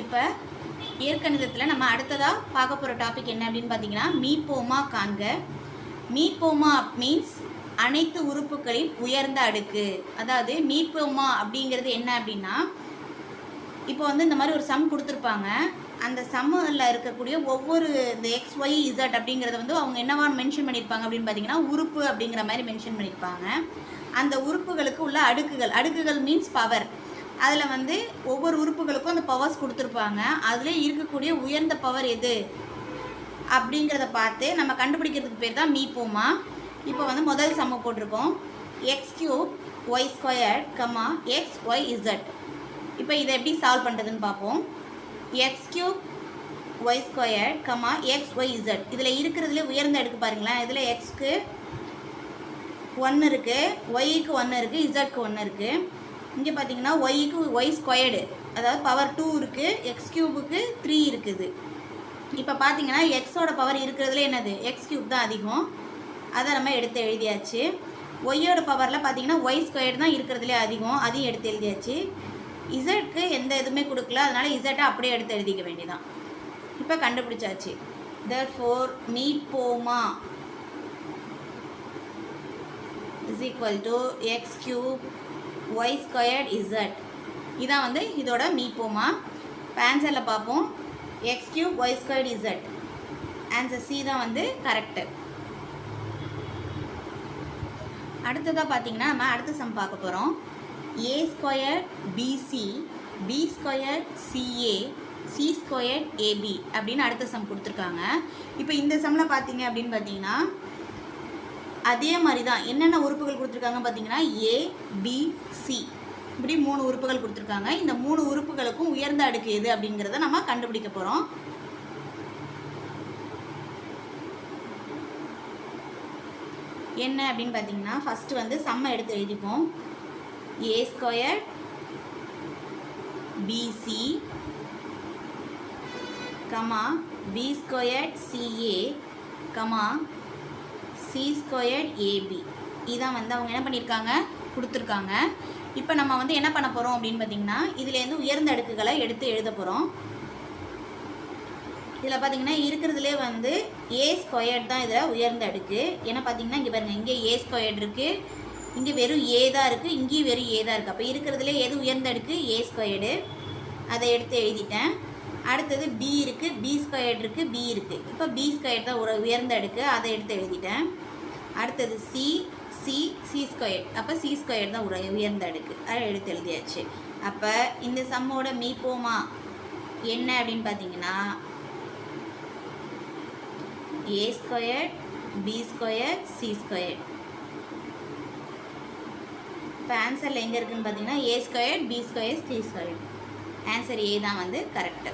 இப்போ இயற்கணிதத்தில் நம்ம அடுத்ததாக பார்க்க போகிற டாபிக் என்ன அப்படின்னு பார்த்தீங்கன்னா மீப்போமா காண்க. மீப்போமா மீன்ஸ் அனைத்து உறுப்புகளின் உயர்ந்த அடுக்கு. அதாவது மீப்போமா அப்படிங்கிறது என்ன அப்படின்னா, இப்போ வந்து இந்த மாதிரி ஒரு சம் கொடுத்துருப்பாங்க. அந்த சம்மில் இருக்கக்கூடிய ஒவ்வொரு இந்த எக்ஸ் ஒய் இசட் அப்படிங்கிறத வந்து அவங்க என்னவா மென்ஷன் பண்ணியிருப்பாங்க அப்படின்னு பார்த்தீங்கன்னா உறுப்பு அப்படிங்கிற மாதிரி மென்ஷன் பண்ணியிருப்பாங்க. அந்த உறுப்புகளுக்கு உள்ள அடுக்குகள் மீன்ஸ் பவர். அதில் வந்து ஒவ்வொரு உறுப்புகளுக்கும் அந்த பவர்ஸ் கொடுத்துருப்பாங்க. அதில் இருக்கக்கூடிய உயர்ந்த பவர் எது அப்படிங்கிறத பார்த்து நம்ம கண்டுபிடிக்கிறதுக்கு பேர் தான் மீப்போமா. இப்போ வந்து முதல் சம்ம போட்டிருக்கோம், x cube y squared comma x y z. இப்போ இதை எப்படி சால்வ் பண்ணுறதுன்னு பார்ப்போம். X cube y squared comma x y z. இதில் இருக்கிறதுலே உயர்ந்த அடுக்கு பாருங்களேன். இதில் எக்ஸ்க்கு 1 இருக்குது, ஒய்க்கு 1 இருக்குது, இசட்க்கு 1 இருக்குது. இங்கே பார்த்தீங்கன்னா ஒய்க்கு ஒய் ஸ்கொயர்டு, அதாவது பவர் 2 இருக்குது, எக்ஸ் கியூபுக்கு 3 இருக்குது. இப்போ பார்த்தீங்கன்னா எக்ஸோட பவர் இருக்கிறதுல என்னது எக்ஸ் கியூப் தான் அதிகம், அதை நம்ம எடுத்து எழுதியாச்சு. ஒய்யோட பவரில் பார்த்தீங்கன்னா ஒய் ஸ்கொயர்டு தான் இருக்கிறதுலே அதிகம், அதையும் எடுத்து எழுதியாச்சு. இசட்க்கு எந்த இதுவுமே கொடுக்கல, அதனால் இசட்டை அப்படியே எடுத்து எழுதிக்க வேண்டியதான். இப்போ கண்டுபிடிச்சாச்சு. therefore மீப்போமா is equal to x cube y squared z. இதான் வந்து இதோட மீப்போமா. இப்போ ஆன்சரில் பார்ப்போம், x cube y squared z. Answer C தான் வந்து கரெக்டு. அடுத்ததாக பார்த்தீங்கன்னா நம்ம அடுத்த சம் பார்க்க போகிறோம். a square b c b square c a c square a b அப்படின்னு அடுத்த சம் கொடுத்துருக்காங்க. இப்போ இந்த சம்மில் பார்த்தீங்க அப்படின்னு பார்த்தீங்கன்னா அதே மாதிரி தான் என்னென்ன உறுப்புகள் கொடுத்துருக்காங்க பார்த்தீங்கன்னா ஏ பி சி இப்படி 3 உறுப்புகள் கொடுத்துருக்காங்க. இந்த 3 உறுப்புகளுக்கும் உயர்ந்த அடுக்கு எது அப்படிங்கிறத நம்ம கண்டுபிடிக்க போகிறோம். என்ன அப்படின்னு பார்த்தீங்கன்னா ஃபஸ்ட்டு வந்து சம்மை எடுத்து எழுதிப்போம். A square BC comma B square CA comma C square AB. இதான் வந்து அவங்க என்ன பண்ணியிருக்காங்க கொடுத்துருக்காங்க. இப்போ நம்ம வந்து என்ன பண்ண போகிறோம் அப்படின்னு பார்த்தீங்கன்னா இதுலேருந்து உயர்ந்த அடுக்குகளை எடுத்து எழுத போகிறோம். இதில் பார்த்தீங்கன்னா இருக்கிறதுலே வந்து ஏ ஸ்கொயர்ட் தான் இதில் உயர்ந்த அடுக்கு. ஏன்னா பார்த்தீங்கன்னா இங்கே பாருங்கள், இங்கே ஏ ஸ்கொயர்ட் இருக்குது, இங்கே வெறும் ஏ தான் இருக்குது, இங்கேயும் வெறும் ஏ தான் இருக்குது. அப்போ இருக்கிறதுலே எது உயர்ந்த அடுக்கு ஏ ஸ்கொயர்டு, அதை எடுத்து எழுதிட்டேன். அடுத்தது பி இருக்குது, பி ஸ்கொயர்டு இருக்குது, பி இருக்குது. இப்போ பி ஸ்கொயர்டு தான் ஒரு உயர்ந்த அடுக்கு, அதை எடுத்து எழுதிட்டேன். அடுத்தது சி சி சி ஸ்கொயர்ட், அப்போ சி ஸ்கொயர்டு தான் ஒரு உயர்ந்த அடுக்கு, அதை எடுத்து எழுதியாச்சு. அப்போ இந்த சம்மோட மீப்போமா என்ன அப்படின்னு பார்த்தீங்கன்னா A square B square C square. இப்போ ஆன்சரில் எங்கே இருக்குதுன்னு பார்த்தீங்கன்னா A square B square C square. Answer A தான் வந்து கரெக்டு.